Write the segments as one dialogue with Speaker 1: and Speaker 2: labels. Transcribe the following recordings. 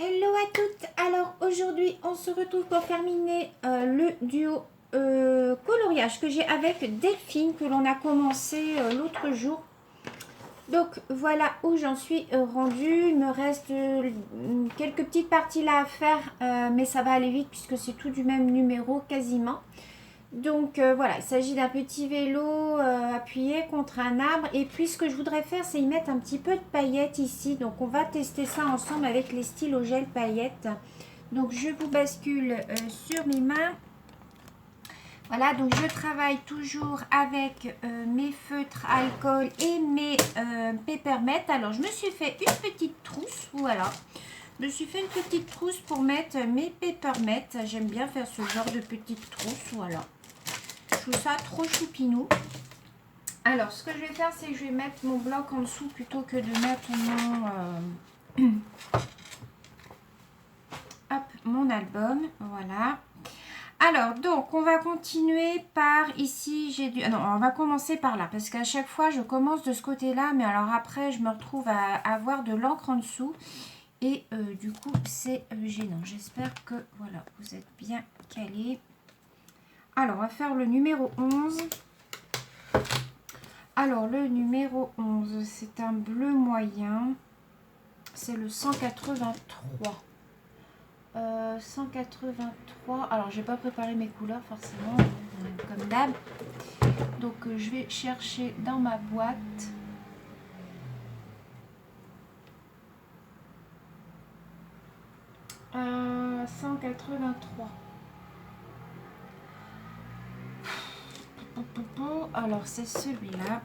Speaker 1: Hello à toutes. Alors aujourd'hui on se retrouve pour terminer le duo coloriage que j'ai avec Delphine, que l'on a commencé l'autre jour. Donc voilà où j'en suis rendue. Il me reste quelques petites parties là à faire, mais ça va aller vite puisque c'est tout du même numéro quasiment. Donc voilà, il s'agit d'un petit vélo appuyé contre un arbre. Et puis ce que je voudrais faire, c'est y mettre un petit peu de paillettes ici. Donc on va tester ça ensemble avec les stylos gel paillettes. Donc je vous bascule sur mes mains. Voilà, donc je travaille toujours avec mes feutres alcool et mes Peppermint. Alors je me suis fait une petite trousse, voilà. Je me suis fait une petite trousse pour mettre mes Peppermint. J'aime bien faire ce genre de petite trousse, voilà. Je trouve ça trop choupinou. Alors, ce que je vais faire, c'est que je vais mettre mon bloc en dessous plutôt que de mettre mon album. Voilà. Alors, donc, on va continuer par ici. J'ai dû... non, on va commencer par là. Parce qu'à chaque fois, je commence de ce côté-là. Mais alors après, je me retrouve à avoir de l'encre en dessous. Et du coup, c'est gênant. J'espère que, voilà, vous êtes bien calés. Alors, on va faire le numéro 11. Alors, le numéro 11, c'est un bleu moyen. C'est le 183. 183. Alors, j'ai pas préparé mes couleurs forcément, comme d'hab. Donc, je vais chercher dans ma boîte. Euh, 183. Alors, c'est celui-là.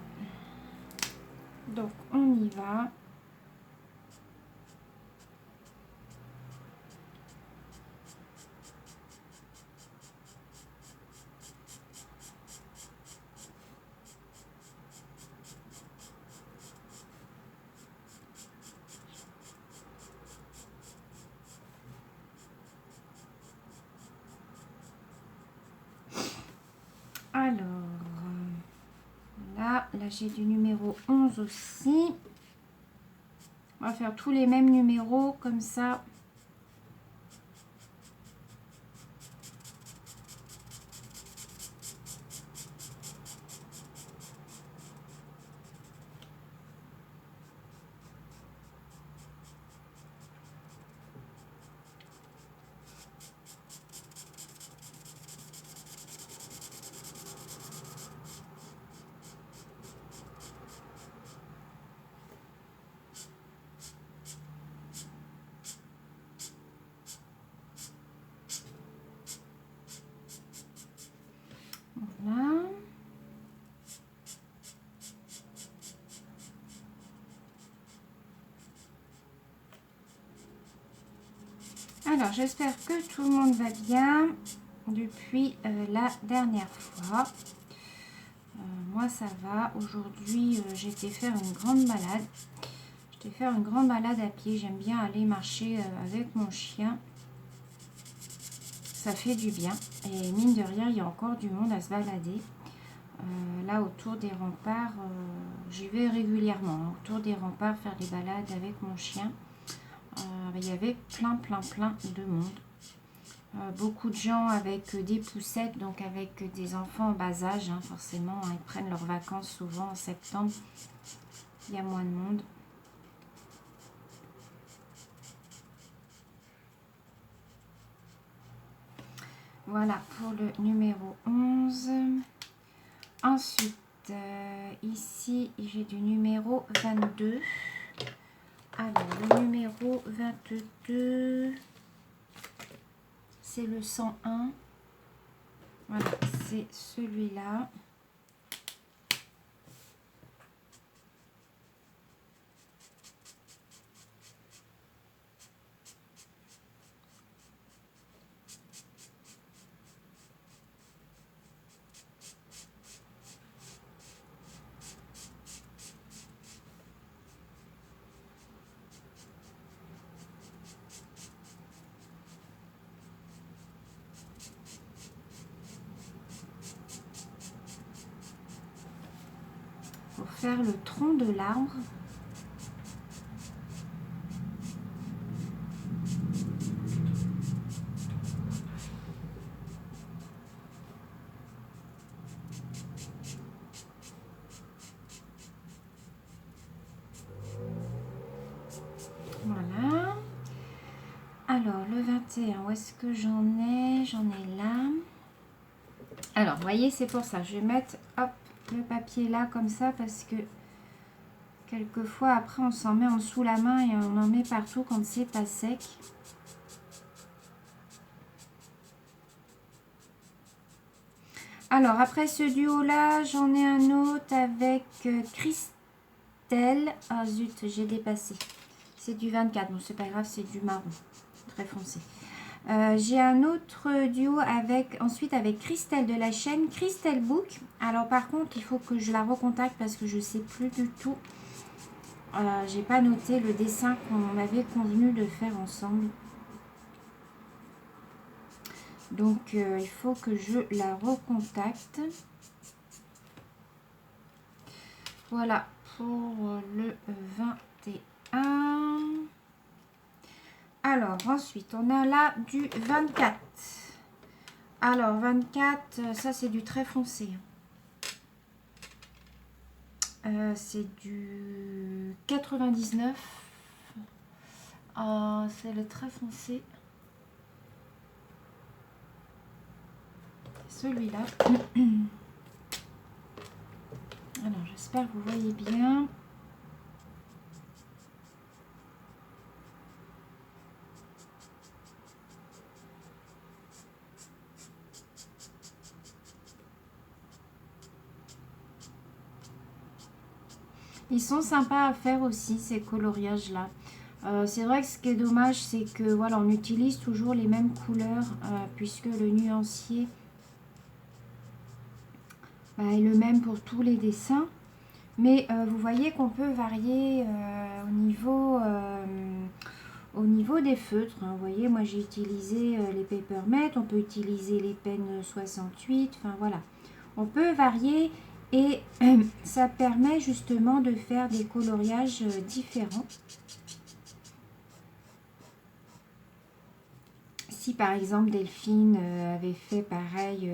Speaker 1: Donc, on y va. Alors, là j'ai du numéro 11 aussi. On va faire tous les mêmes numéros comme ça. Voilà. Alors, j'espère que tout le monde va bien depuis la dernière fois. Moi, ça va. Aujourd'hui, j'ai été faire une grande balade. J'étais faire une grande balade à pied. J'aime bien aller marcher avec mon chien. Ça fait du bien. Et mine de rien, il y a encore du monde à se balader. Là, autour des remparts, j'y vais régulièrement. Hein, autour des remparts, faire des balades avec mon chien. Il y avait plein de monde. Beaucoup de gens avec des poussettes, donc avec des enfants en bas âge, hein, forcément. Hein, ils prennent leurs vacances souvent en septembre. Il y a moins de monde. Voilà pour le numéro 11. Ensuite, ici, j'ai du numéro 22. Alors, le numéro 22, c'est le 101. Voilà, c'est celui-là. Pour faire le tronc de l'arbre. Alors, le 21, où est-ce que j'en ai? J'en ai là. Alors, vous voyez, c'est pour ça. Je vais mettre, hop, le papier là, comme ça, parce que quelquefois, après, on s'en met en dessous la main et on en met partout quand c'est pas sec. Alors, après ce duo-là, j'en ai un autre avec Christelle. Ah zut, j'ai dépassé. C'est du 24. Bon, c'est pas grave, c'est du marron. Très foncé. J'ai un autre duo ensuite avec Christelle de la chaîne Christelle Book. Alors, par contre, il faut que je la recontacte parce que je sais plus du tout. J'ai pas noté le dessin qu'on avait convenu de faire ensemble. Donc, il faut que je la recontacte. Voilà pour le 21. Alors, ensuite, on a là du 24. Alors, 24, ça, c'est du très foncé. C'est du 99. C'est le très foncé. Celui-là. Alors, j'espère que vous voyez bien. Ils sont sympas à faire aussi, ces coloriages-là. C'est vrai que ce qui est dommage, c'est que voilà, on utilise toujours les mêmes couleurs, puisque le nuancier est le même pour tous les dessins. Mais vous voyez qu'on peut varier au niveau des feutres. Hein. Vous voyez, moi j'ai utilisé les Papermate, on peut utiliser les pennes 68, enfin voilà. On peut varier et ça permet justement de faire des coloriages différents. Si par exemple Delphine avait fait pareil,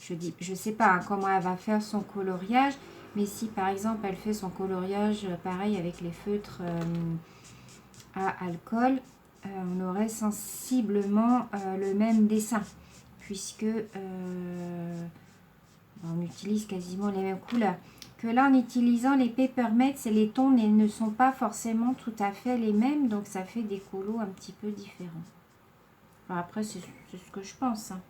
Speaker 1: je sais pas hein, comment elle va faire son coloriage, mais si par exemple elle fait son coloriage pareil avec les feutres à alcool, on aurait sensiblement le même dessin, puisque on utilise quasiment les mêmes couleurs. Que là, en utilisant les Papermate, les tons ne sont pas forcément tout à fait les mêmes, donc ça fait des colos un petit peu différents. Enfin, après, c'est ce que je pense. Hein.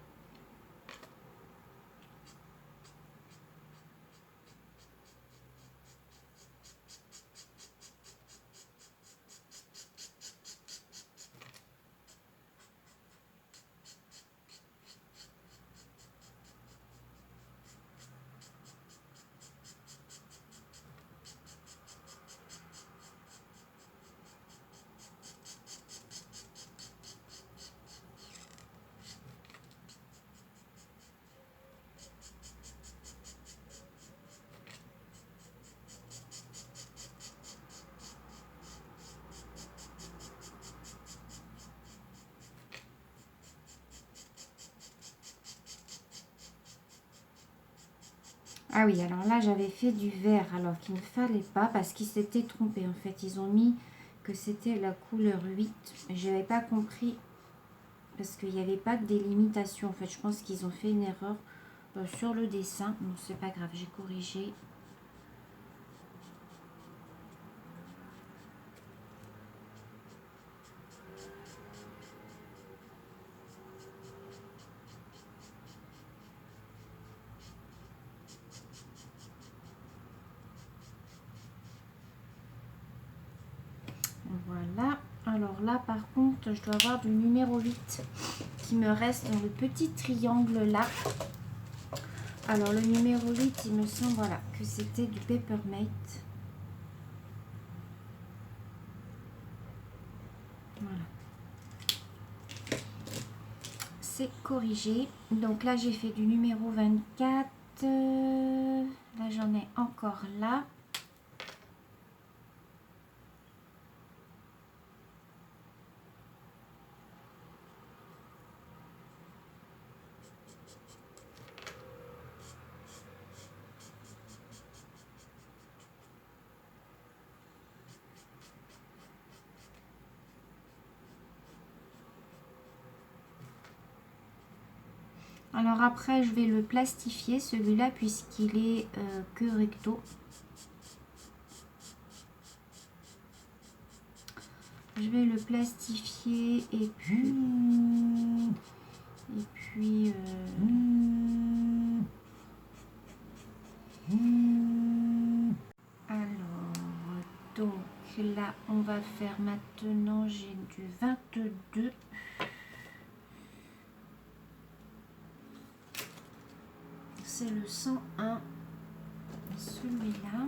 Speaker 1: Ah oui, alors là, j'avais fait du vert alors qu'il ne fallait pas parce qu'ils s'étaient trompés. En fait, ils ont mis que c'était la couleur 8. Je n'avais pas compris parce qu'il n'y avait pas de délimitation. En fait, je pense qu'ils ont fait une erreur sur le dessin. Bon, c'est pas grave, j'ai corrigé. Voilà. Alors là, par contre, je dois avoir du numéro 8 qui me reste dans le petit triangle là. Alors, le numéro 8, il me semble voilà, que c'était du Papermate. Voilà. C'est corrigé. Donc là, j'ai fait du numéro 24. Là, j'en ai encore là. Alors après, je vais le plastifier, celui-là, puisqu'il est que recto. Je vais le plastifier et puis... Alors, donc là, on va faire maintenant, j'ai du 22. C'est le 101, celui-là.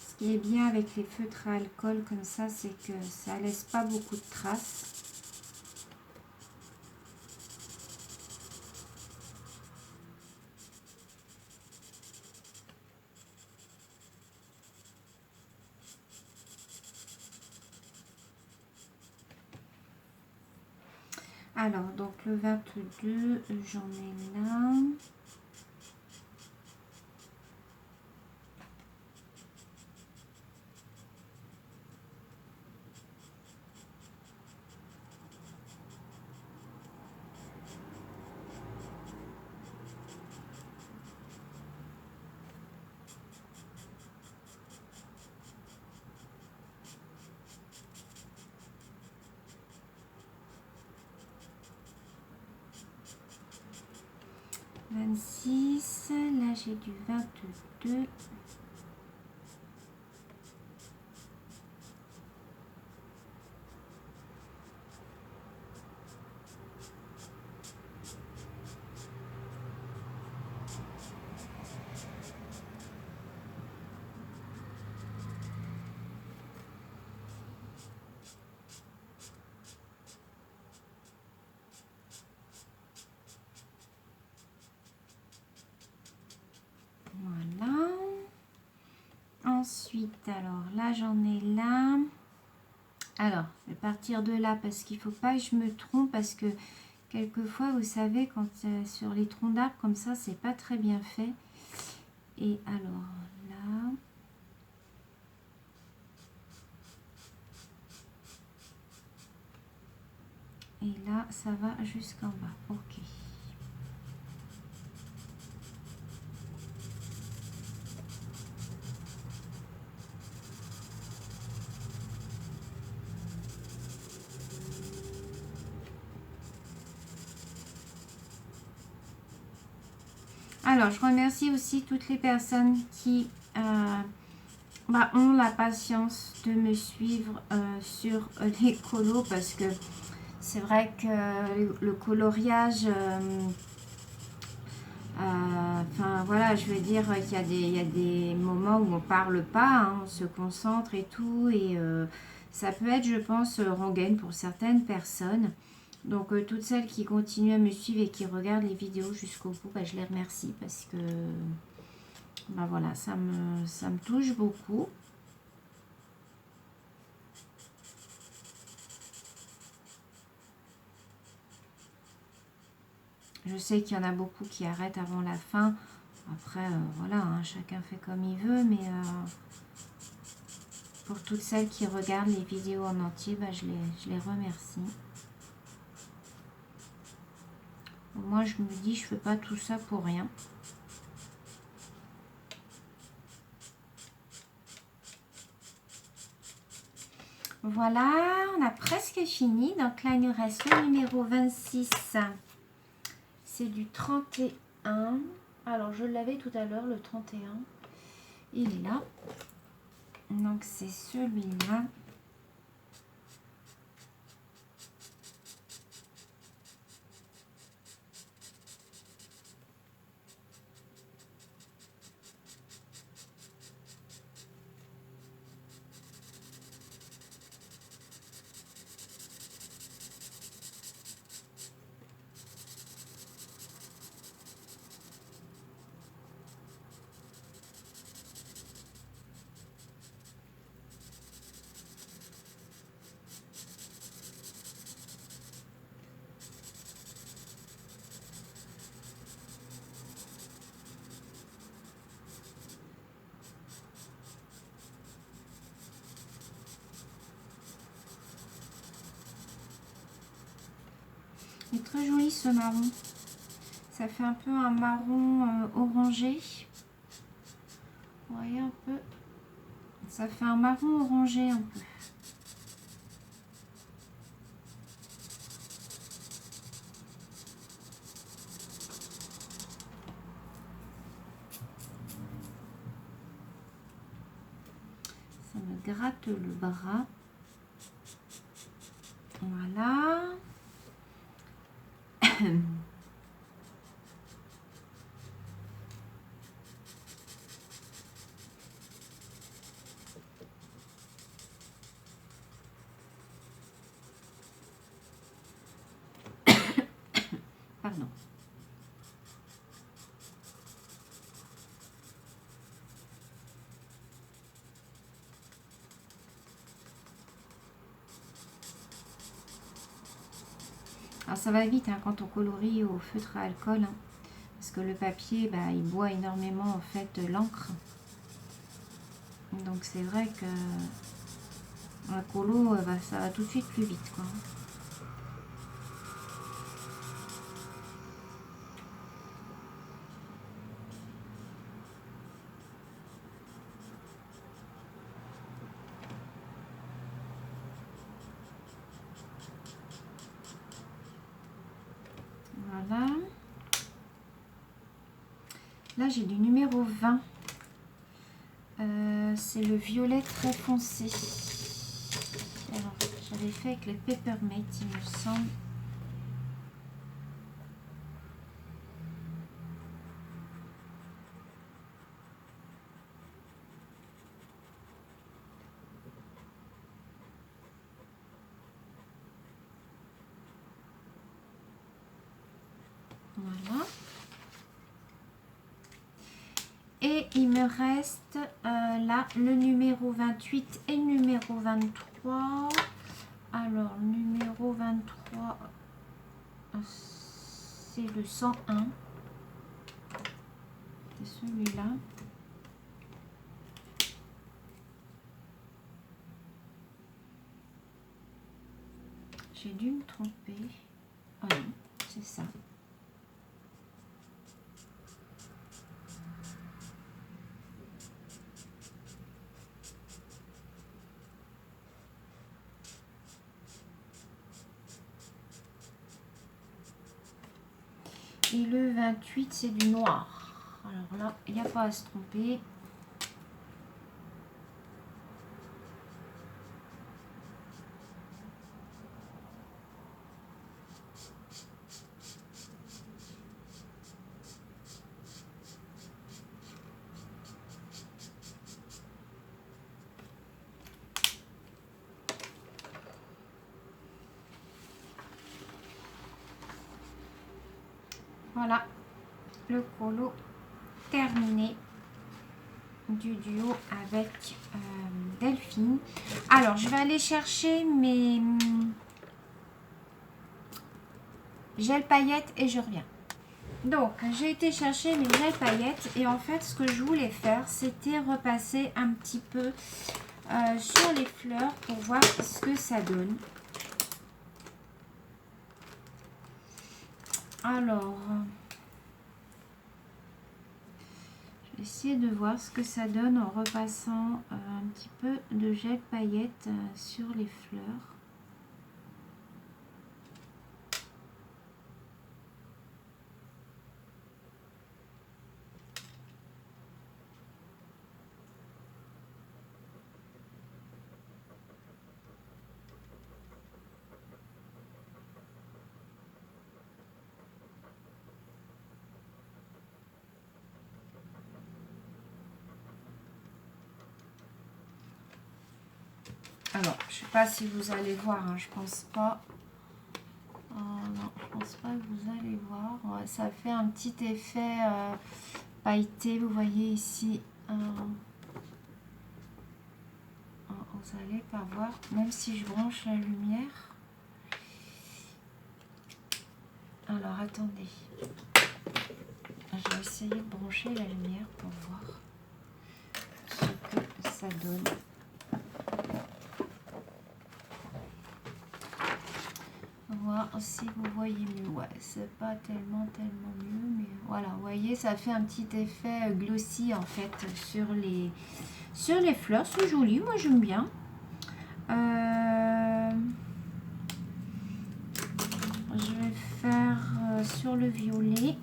Speaker 1: Ce qui est bien avec les feutres à alcool comme ça, c'est que ça laisse pas beaucoup de traces. Alors, donc le 22, j'en ai là. Là j'ai du 22. Voilà. Ensuite, alors là, j'en ai là. Alors, je vais partir de là parce qu'il ne faut pas que je me trompe parce que quelquefois, vous savez, quand sur les troncs d'arbres comme ça, c'est pas très bien fait. Et alors là... Et là, ça va jusqu'en bas. Ok. Alors, je remercie aussi toutes les personnes qui ont la patience de me suivre sur les colos parce que c'est vrai que le coloriage, enfin voilà, je veux dire qu'il y a des moments où on parle pas, hein, on se concentre et tout, et ça peut être, je pense, rengaine pour certaines personnes. Donc toutes celles qui continuent à me suivre et qui regardent les vidéos jusqu'au bout, je les remercie parce que voilà, ça me touche beaucoup. Je sais qu'il y en a beaucoup qui arrêtent avant la fin. Après, voilà, hein, chacun fait comme il veut, mais pour toutes celles qui regardent les vidéos en entier, je les remercie. Moi, je me dis, je fais pas tout ça pour rien. Voilà, on a presque fini. Donc là, il nous reste le numéro 26. C'est du 31. Alors, je l'avais tout à l'heure, le 31. Il est là. Donc, c'est celui-là. Il est très joli ce marron. Ça fait un peu un marron orangé. Vous voyez un peu. Ça fait un marron orangé un peu. Ça me gratte le bras. Voilà. Pardon. Alors ça va vite hein, quand on colorie au feutre à alcool, hein, parce que le papier, bah, il boit énormément en fait l'encre. Donc c'est vrai que la colo, ça va tout de suite plus vite, quoi. Voilà. Là, j'ai du numéro 20. C'est le violet très foncé. Alors, j'avais fait avec le Peppermint, il me semble. Voilà. Et il me reste là le numéro 28 et le numéro 23. Alors, le numéro 23, c'est le 101. C'est celui-là. J'ai dû me tromper. Ah non, c'est ça. Et le 28, c'est du noir. Alors là, il n'y a pas à se tromper. Voilà, le colo terminé du duo avec Delphine. Alors, je vais aller chercher mes gel paillettes et je reviens. Donc, j'ai été chercher mes gel paillettes et en fait, ce que je voulais faire, c'était repasser un petit peu sur les fleurs pour voir ce que ça donne. Alors, je vais essayer de voir ce que ça donne en repassant un petit peu de gel paillettes sur les fleurs. Alors, je sais pas si vous allez voir, hein, je pense pas. Non, je pense pas que vous allez voir. Ouais, ça fait un petit effet pailleté, vous voyez ici. Vous allez pas voir, même si je branche la lumière. Alors, attendez. Je vais essayer de brancher la lumière pour voir ce que ça donne. Voir si vous voyez mieux. Ouais, c'est pas tellement mieux, mais voilà, vous voyez, ça fait un petit effet glossy en fait sur les fleurs. C'est joli, moi j'aime bien. Je vais faire sur le violet.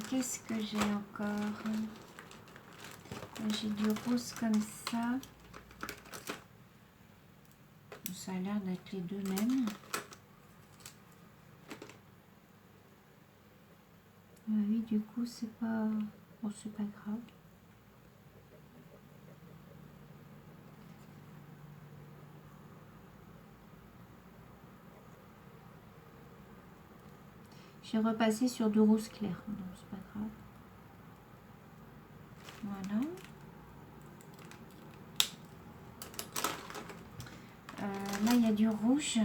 Speaker 1: Qu'est-ce que j'ai encore? J'ai du rose comme ça. Ça a l'air d'être les deux mêmes. Oui, du coup, c'est pas... Bon, c'est pas grave. J'ai repassé sur du rose clair. Non, c'est pas grave. Voilà. Là, il y a du rouge.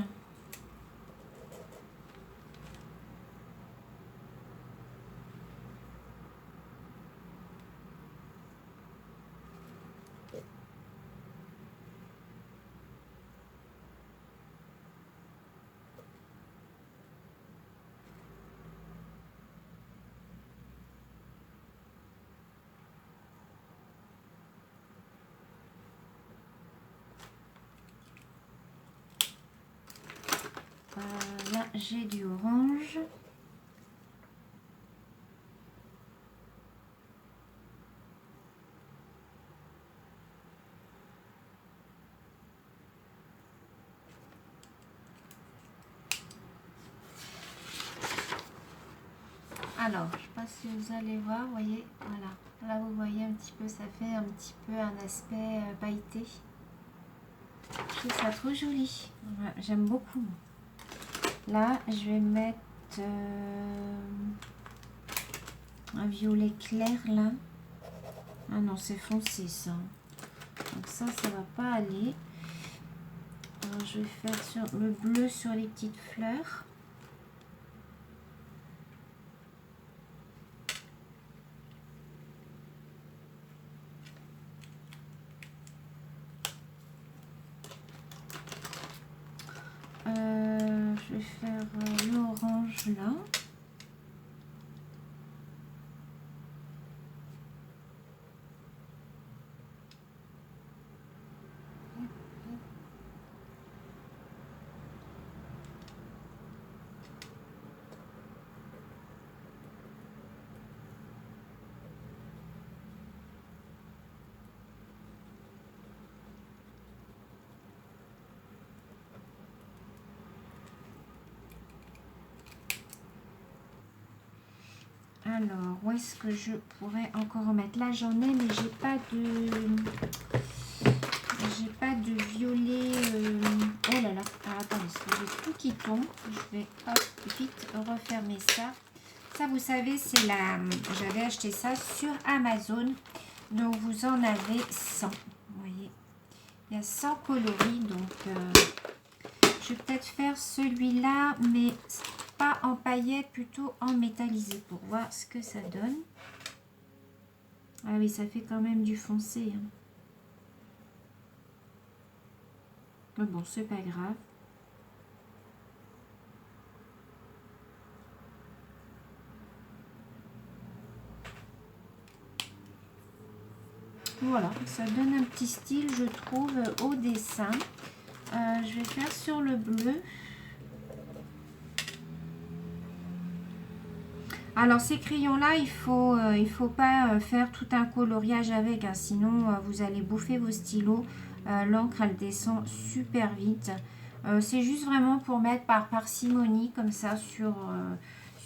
Speaker 1: Là, j'ai du orange. Alors, je ne sais pas si vous allez voir, vous voyez, voilà. Là, vous voyez un petit peu, ça fait un petit peu un aspect pailleté. Je trouve ça trop joli. Ouais, j'aime beaucoup. Là, je vais mettre un violet clair, là. Ah non, c'est foncé, ça. Donc ça va pas aller. Alors, je vais faire sur le bleu sur les petites fleurs. Je vais faire l'orange là. Alors, où est-ce que je pourrais encore remettre? Là, j'en ai, mais j'ai pas de violet. Oh là là. Alors, attendez, parce que j'ai tout qui tombe. Je vais hop, vite refermer ça. Ça, vous savez, c'est la... J'avais acheté ça sur Amazon. Donc, vous en avez 100. Vous voyez, il y a 100 coloris. Donc, je vais peut-être faire celui-là, mais pas en paillettes, plutôt en métallisé pour voir ce que ça donne. Ah oui, ça fait quand même du foncé. Hein. Mais bon, c'est pas grave. Voilà, ça donne un petit style, je trouve, au dessin. Je vais faire sur le bleu. Alors ces crayons là, il faut pas faire tout un coloriage avec, hein, sinon vous allez bouffer vos stylos. L'encre elle descend super vite. C'est juste vraiment pour mettre par parcimonie comme ça sur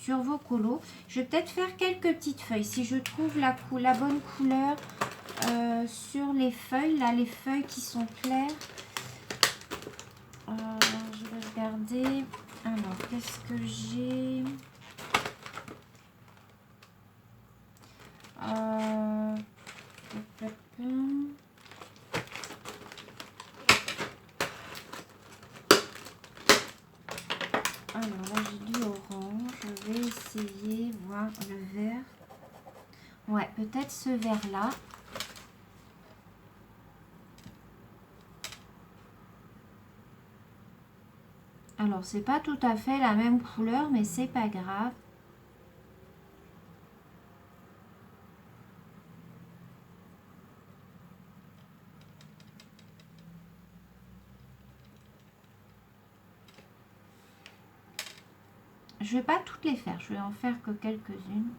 Speaker 1: vos colos. Je vais peut-être faire quelques petites feuilles si je trouve la bonne couleur sur les feuilles là, les feuilles qui sont claires. Je vais regarder. Alors qu'est-ce que j'ai? voir le vert. Ouais, peut-être ce vert-là. Alors, c'est pas tout à fait la même couleur, mais c'est pas grave. Je vais pas toutes les faire, je vais en faire que quelques-unes.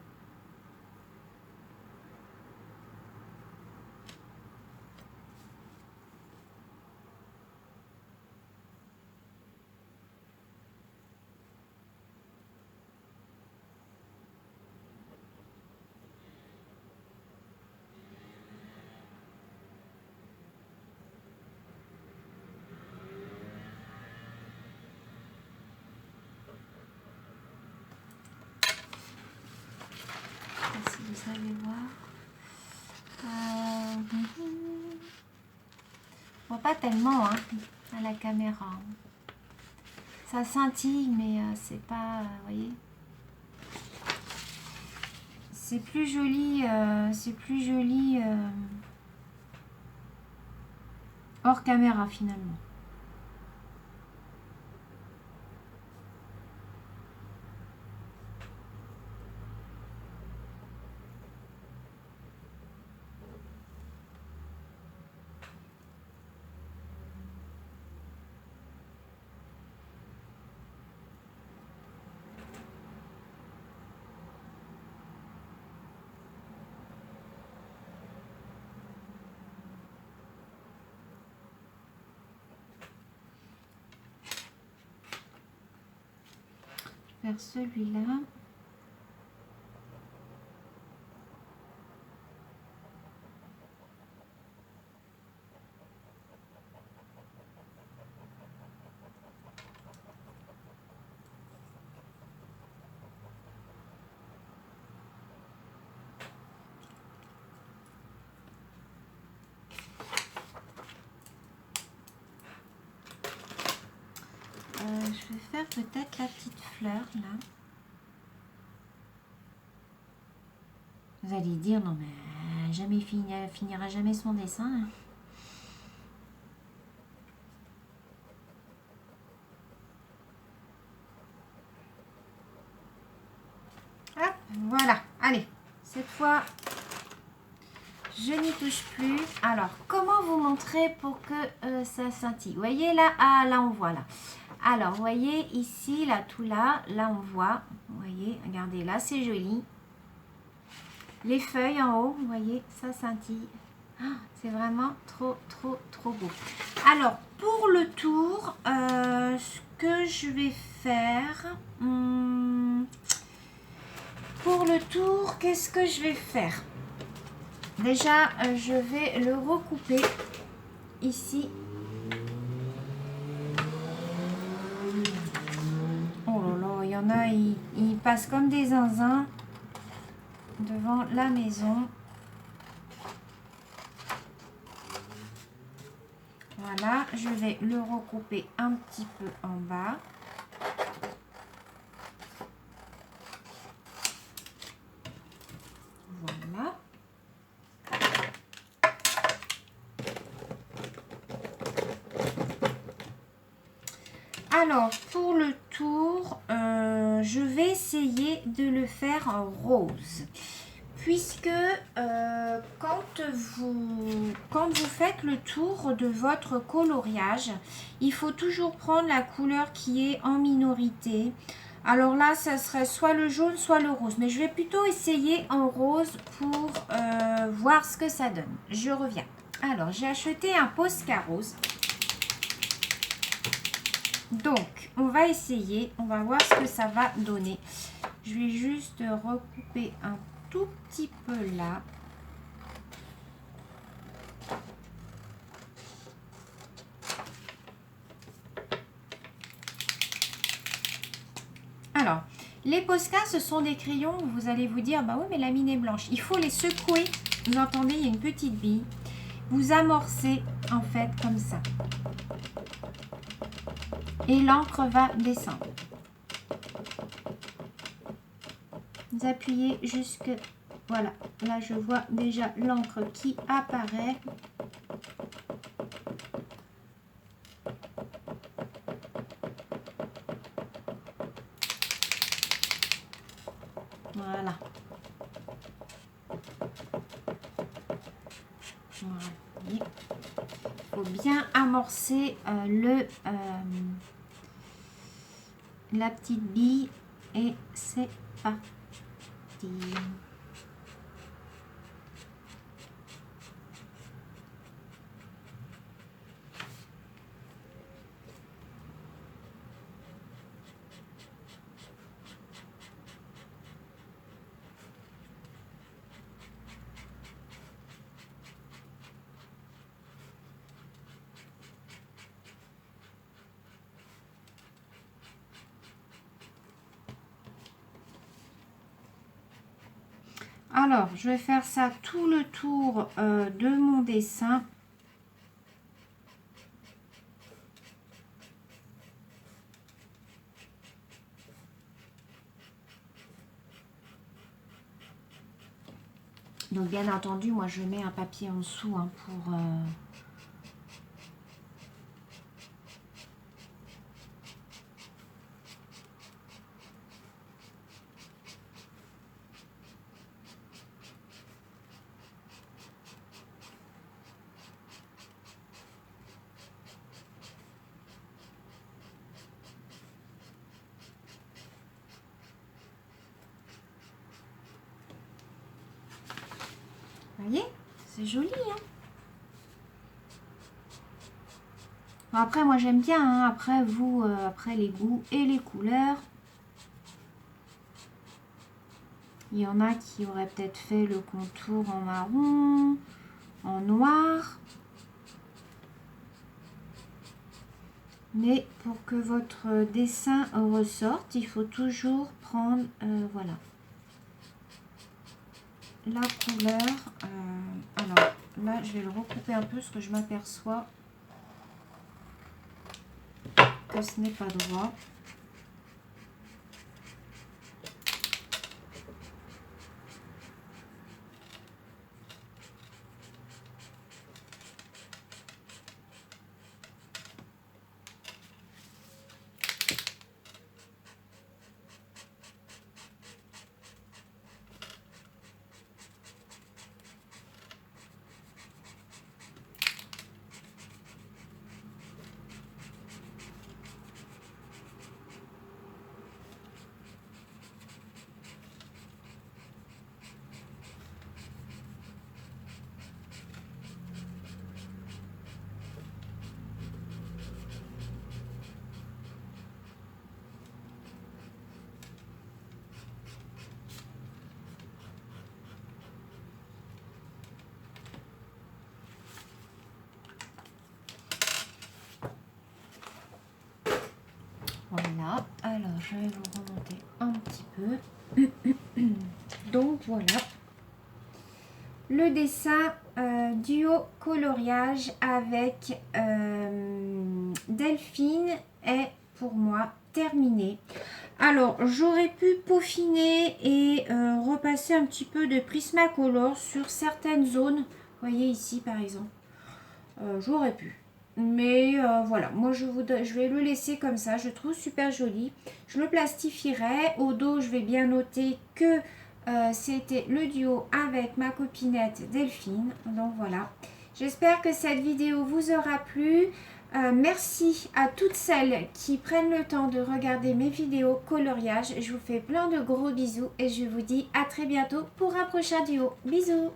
Speaker 1: Si vous savez voir. On voit pas tellement hein, à la caméra. Ça scintille, mais c'est pas, vous voyez. C'est plus joli, hors caméra finalement. Faire celui-là. Je vais faire peut-être la petite fleur là. Vous allez dire non mais jamais finira jamais son dessin. Hein. Hop, voilà. Allez, cette fois je n'y touche plus. Alors, comment vous montrer pour que ça scintille? Vous voyez là, ah là on voit là. Alors, vous voyez ici, là, tout là, là on voit. Vous voyez, regardez là, c'est joli. Les feuilles en haut, vous voyez, ça scintille. Ah, c'est vraiment trop, trop, trop beau. Alors, pour le tour, ce que je vais faire... pour le tour, qu'est-ce que je vais faire? Déjà, je vais le recouper ici. Oh là là, il y en a, ils passent comme des zinzins devant la maison. Voilà, je vais le recouper un petit peu en bas. Voilà. Alors, pour le tour, je vais essayer de le faire en rose. Puisque quand vous faites le tour de votre coloriage, il faut toujours prendre la couleur qui est en minorité. Alors là, ça serait soit le jaune, soit le rose. Mais je vais plutôt essayer en rose pour voir ce que ça donne. Je reviens. Alors, j'ai acheté un Posca rose. Donc, on va essayer. On va voir ce que ça va donner. Je vais juste recouper un tout petit peu là. Alors, les Posca, ce sont des crayons où vous allez vous dire, bah oui, mais la mine est blanche. Il faut les secouer. Vous entendez, il y a une petite bille. Vous amorcez en fait comme ça. Et l'encre va descendre. Vous appuyez jusque... Voilà, là je vois déjà l'encre qui apparaît. Voilà. Voilà. Il faut bien amorcer la petite bille et c'est parti. Alors, je vais faire ça tout le tour de mon dessin. Donc, bien entendu, moi, je mets un papier en dessous hein, pour... Vous voyez, c'est joli. Hein, bon, après, moi, j'aime bien. Hein, après, vous, après les goûts et les couleurs. Il y en a qui auraient peut-être fait le contour en marron, en noir. Mais pour que votre dessin ressorte, il faut toujours prendre, voilà, la couleur. Alors là, je vais le recouper un peu parce que je m'aperçois que ce n'est pas droit. Voilà, alors je vais vous remonter un petit peu. Donc voilà, le dessin duo coloriage avec Delphine est pour moi terminé. Alors j'aurais pu peaufiner et repasser un petit peu de Prismacolor sur certaines zones. Vous voyez ici par exemple, j'aurais pu. Mais voilà, moi je vais le laisser comme ça, je trouve super joli. Je le plastifierai. Au dos, je vais bien noter que c'était le duo avec ma copinette Delphine. Donc voilà, j'espère que cette vidéo vous aura plu. Merci à toutes celles qui prennent le temps de regarder mes vidéos coloriage. Je vous fais plein de gros bisous et je vous dis à très bientôt pour un prochain duo. Bisous!